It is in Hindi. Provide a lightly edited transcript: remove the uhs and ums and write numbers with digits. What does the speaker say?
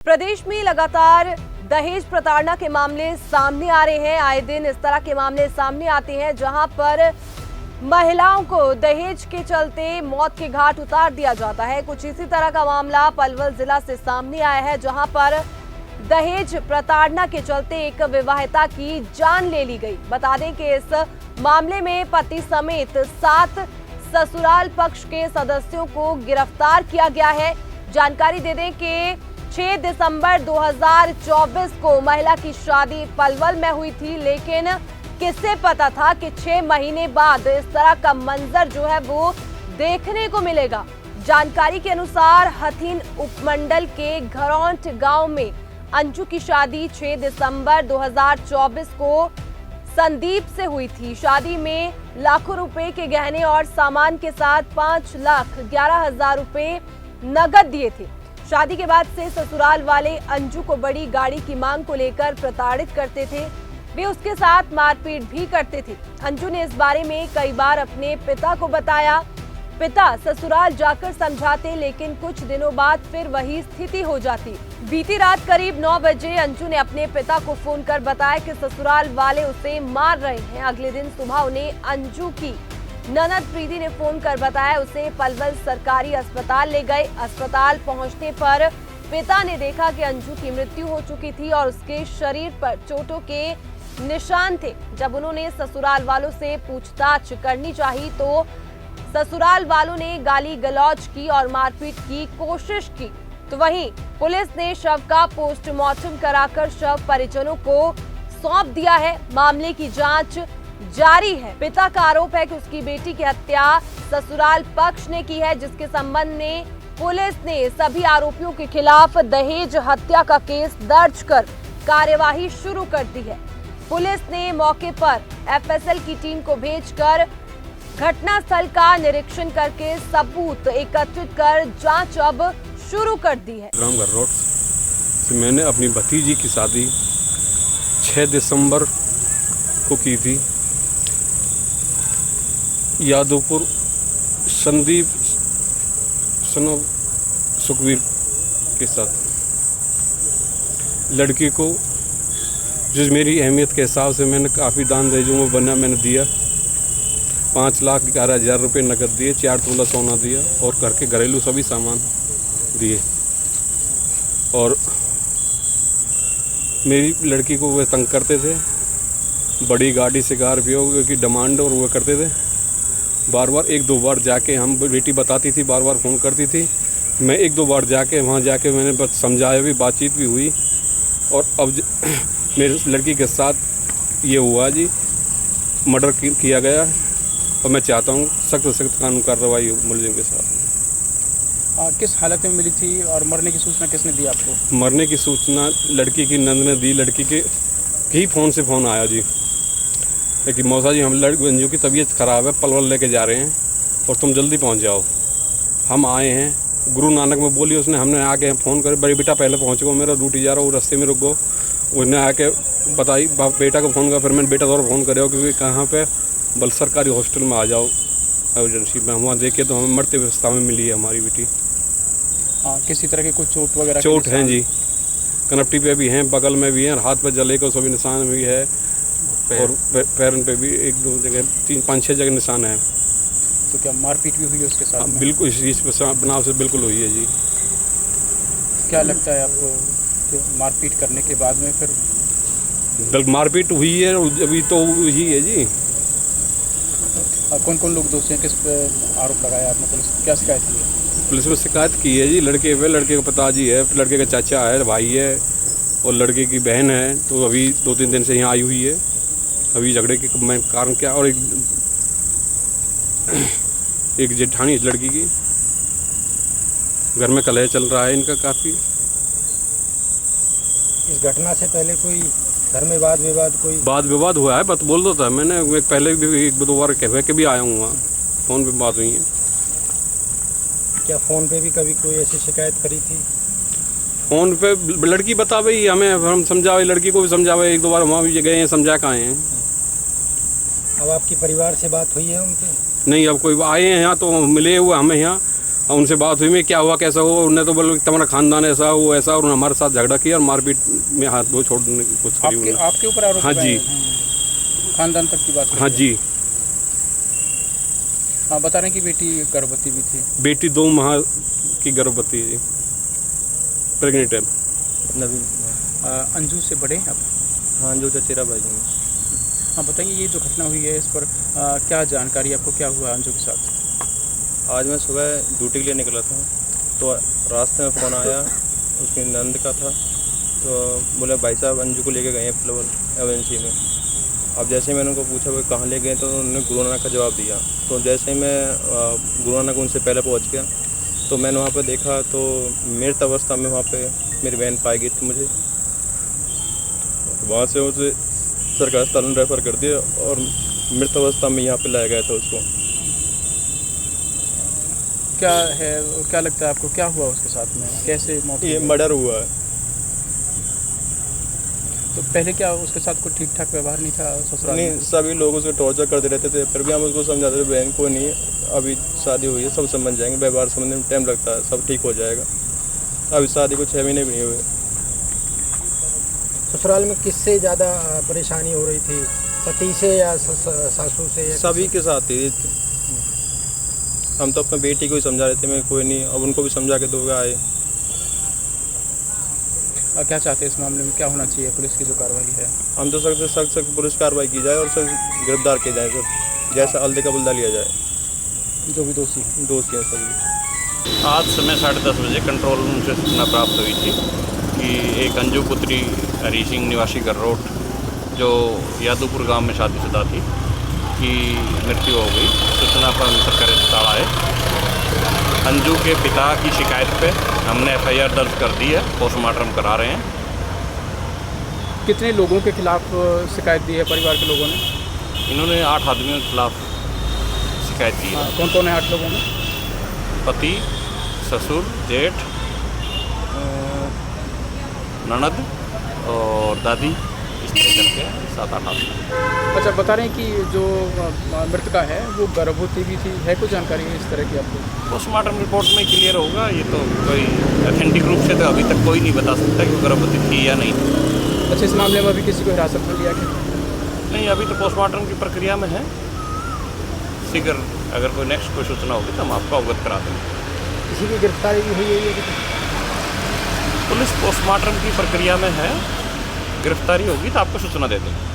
प्रदेश में लगातार दहेज प्रताड़ना के मामले सामने आ रहे हैं। आए दिन इस तरह के मामले सामने आते हैं जहां पर महिलाओं को दहेज के चलते मौत के घाट उतार दिया जाता है। कुछ इसी तरह का मामला पलवल जिला से सामने आया है जहां पर दहेज प्रताड़ना के चलते एक विवाहिता की जान ले ली गई। बता दें कि इस मामले में पति समेत 7 ससुराल पक्ष के सदस्यों को गिरफ्तार किया गया है। जानकारी दे दें कि 6 दिसंबर 2024 को महिला की शादी पलवल में हुई थी, लेकिन किसे पता था कि 6 महीने बाद इस तरह का मंजर जो है वो देखने को मिलेगा। जानकारी के अनुसार हथीन उपमंडल के घरौंट गांव में अंजू की शादी 6 दिसंबर 2024 को संदीप से हुई थी। शादी में लाखों रुपए के गहने और सामान के साथ 5,11,000 रुपए नगद दिए थे। शादी के बाद से ससुराल वाले अंजू को बड़ी गाड़ी की मांग को लेकर प्रताड़ित करते थे। वे उसके साथ मारपीट भी करते थे। अंजू ने इस बारे में कई बार अपने पिता को बताया। पिता ससुराल जाकर समझाते, लेकिन कुछ दिनों बाद फिर वही स्थिति हो जाती। बीती रात करीब 9 बजे अंजू ने अपने पिता को फोन कर बताया कि ससुराल वाले उसे मार रहे हैं। अगले दिन सुबह उन्हें अंजू की ननद प्रीति ने फोन कर बताया। उसे पलवल सरकारी अस्पताल ले गए। अस्पताल पहुंचने पर पिता ने देखा कि अंजू की मृत्यु हो चुकी थी और उसके शरीर पर चोटों के निशान थे। जब उन्होंने ससुराल वालों से पूछताछ करनी चाहिए तो ससुराल वालों ने गाली गलौज की और मारपीट की कोशिश की। तो वहीं पुलिस ने शव का पोस्टमार्टम कराकर शव परिजनों को सौंप दिया है। मामले की जांच जारी है। पिता का आरोप है कि उसकी बेटी की हत्या ससुराल पक्ष ने की है, जिसके संबंध में पुलिस ने सभी आरोपियों के खिलाफ दहेज हत्या का केस दर्ज कर कार्यवाही शुरू कर दी है। पुलिस ने मौके पर एफएसएल की टीम को भेजकर घटनास्थल का निरीक्षण करके सबूत एकत्रित कर जांच अब शुरू कर दी है। ग्राम घरौंट से मैंने अपनी भतीजी की शादी 6 दिसंबर को की थी। यादवपुर संदीप सनोव सुखवीर के साथ। लड़की को जिस मेरी अहमियत के हिसाब से मैंने काफ़ी दान दहेजों में बना मैंने दिया। 5,11,000 रुपये नकद दिए, 4 तोला सोना दिया और घर के घरेलू सभी सामान दिए। और मेरी लड़की को वे तंग करते थे। बड़ी गाड़ी स्कॉर्पियो की डिमांड और वो करते थे। बार बार 1-2 बार जाके हम बेटी बताती थी, बार बार फ़ोन करती थी। मैं 1-2 बार जाके वहाँ जाके मैंने समझाया भी, बातचीत भी हुई। और अब मेरी लड़की के साथ ये हुआ जी, मर्डर किया गया। और मैं चाहता हूँ सख्त से सख्त कानून कार्रवाई हो मुलजिम के साथ। किस हालत में मिली थी और मरने की सूचना किसने दी आपको? मरने की सूचना लड़की की नंद ने दी। लड़की के ही फ़ोन से फ़ोन आया जी कि मौसा जी, हम अंजू की तबीयत ख़राब है, पलवल लेके जा रहे हैं और तुम जल्दी पहुंच जाओ। हम आए हैं। गुरु नानक में बोली उसने, हमने आके फ़ोन करे, बड़ी बेटा पहले पहुँच गो, मेरा ड्यूटी जा रहा हूँ, रास्ते में रुक गो। उसने आके बताई, बेटा को फ़ोन किया। फिर मैंने बेटा और फ़ोन करे क्योंकि कहाँ पे बल सरकारी हॉस्पिटल में आ जाओ एमरजेंसी में। हम वहाँ देखे तो हमें मरते अवस्था में मिली है हमारी बेटी। किसी तरह की कोई चोट वगैरह? चोट हैं जी, कनपटी पे भी हैं, बगल में भी हैं, हाथ पे जले को सभी निशान भी है और पैरों पे भी 1-2 जगह 3-5-6 जगह निशान है। तो क्या मारपीट भी हुई है उसके साथ? बिल्कुल, इस चीज़ पर बनाव से बिल्कुल हुई है जी। क्या लगता है आपको कि मारपीट करने के बाद में फिर मारपीट हुई है? अभी तो हुई है जी। कौन कौन लोग दोषी हैं? किस पे आरोप लगाया आपने? पुलिस क्या शिकायत की है? पुलिस में शिकायत की है जी लड़के पे। लड़के का पिताजी है, लड़के का चाचा है, भाई है और लड़के की बहन है। तो अभी 2-3 दिन से यहाँ आई हुई है। अभी झगड़े के कारण क्या, और एक जेठानी इस लड़की की, घर में कलह चल रहा है इनका काफ़ी। इस घटना से पहले कोई घर में वाद विवाद हुआ है? बात बोल दो था मैंने पहले भी 1-2 बार कह के भी आया हूँ वहाँ। फ़ोन पे बात हुई है। क्या फ़ोन पे भी कभी कोई ऐसी शिकायत करी थी? फ़ोन पे लड़की बता भाई हमें, हम समझावे, लड़की को भी समझावे। 1-2 बार वहाँ भी गए हैं, समझा कहाँ हैं। अब आपकी परिवार से बात हुई है उनके? नहीं, अब कोई आए हैं यहाँ तो मिले हुए हमें यहाँ। और उनसे बात हुई में क्या हुआ कैसा हुआ, उन्होंने तो बोला कि तुम्हारा खानदान ऐसा वो ऐसा, और हमारे साथ झगड़ा किया और मारपीट में हाथ वो छोड़ने की कोशिश करी उन्होंने। आपके ऊपर आरोप हाँ लगाए जी। हैं। खानदान तक की बात कर हाँ रहे हैं। जी, हाँ, बता रहे हैं कि बेटी गर्भवती भी थी। बेटी 2 माह की गर्भवती है जी, प्रेग्नेंट है। अंजू से बड़े हैं आप? हाँ जो चचेरा भाई हैं। हाँ, बताइए ये जो घटना हुई है इस पर क्या जानकारी, आपको क्या हुआ अंजू के साथ? आज मैं सुबह ड्यूटी के लिए निकला था, तो रास्ते में फ़ोन आया, उसकी नंद का था, तो बोले भाई साहब अंजू को लेके गए हैं फ्लोर एजेंसी में। अब जैसे ही मैंने उनको पूछा वो कहाँ ले गए, तो उन्होंने गुरु नानक का जवाब दिया। तो जैसे ही मैं गुरु नानक उनसे पहले पहुँच गया, तो मैंने वहाँ पर देखा तो मृत अवस्था में वहाँ पे मेरी बहन पाई गई थी मुझे। वहाँ से उसे सरकारी अस्पताल में रेफ़र कर दिया और मृत अवस्था में यहाँ पे लाया गया था उसको। क्या है, क्या लगता है आपको, क्या हुआ उसके साथ में, कैसे मौत ये हुई? मर्डर हुआ है। तो पहले क्या उसके साथ कोई ठीक ठाक व्यवहार नहीं था ससुराल में? नहीं, सभी लोग उसको टॉर्चर करते रहते थे, फिर भी हम उसको समझाते थे बहन को नहीं, अभी शादी हुई है, सब समझ जाएंगे, व्यवहार समझने में टाइम लगता है, सब ठीक हो जाएगा। अभी शादी को 6 महीने भी नहीं हुए। ससुराल में किससे ज़्यादा परेशानी हो रही थी, पति से या सासू से या सभी के साथ ही हम तो अपने बेटी को ही समझा रहे थे, मैं कोई नहीं, अब उनको भी समझा के दोगे आए। क्या चाहते हैं इस मामले में, क्या होना चाहिए पुलिस की जो कार्रवाई है? हम तो सख्त सख्त पुलिस कार्रवाई की जाए और सख्त गिरफ्तार किए जाए, सब जैसा अलदे का बदला लिया जाए। जो भी दोषी हैं। दोषी हैं सभी। आज समय 10:30 बजे कंट्रोल रूम से सूचना प्राप्त हुई थी कि एक अंजू पुत्री हरी सिंह निवासी गर्रोट जो यादवपुर गांव में शादीशुदा थी की मृत्यु हो गई। सूचना पर हम सरकारी अस्पताल आए। अंजू के पिता की शिकायत पे हमने FIR दर्ज कर दी है, पोस्टमार्टम करा रहे हैं। कितने लोगों के खिलाफ शिकायत दी है परिवार के लोगों ने? इन्होंने 8 आदमियों के खिलाफ शिकायत की है। कौन कौन है 8 लोगों में? पति, ससुर, जेठ, ननद और दादी, इस तरह करके 7-8 आदमी। अच्छा, बता रहे हैं कि जो मृतका है वो गर्भवती भी थी, है कुछ जानकारी इस तरह की आपको? पोस्टमार्टम रिपोर्ट में क्लियर होगा। ये तो कोई ऑथेंटिक रूप से तो अभी तक कोई नहीं बता सकता कि वो गर्भवती थी या नहीं। अच्छा, इस मामले में अभी किसी को हिरासत में लिया गया? नहीं, अभी तो पोस्टमार्टम की प्रक्रिया में है। शीघ्र अगर कोई नेक्स्ट कोई सूचना होगी तो हम आपको अवगत करा देंगे। किसी की गिरफ्तारी भी हुई है? पुलिस पोस्टमार्टम की प्रक्रिया में है, गिरफ्तारी होगी तो आपको सूचना दे देंगे।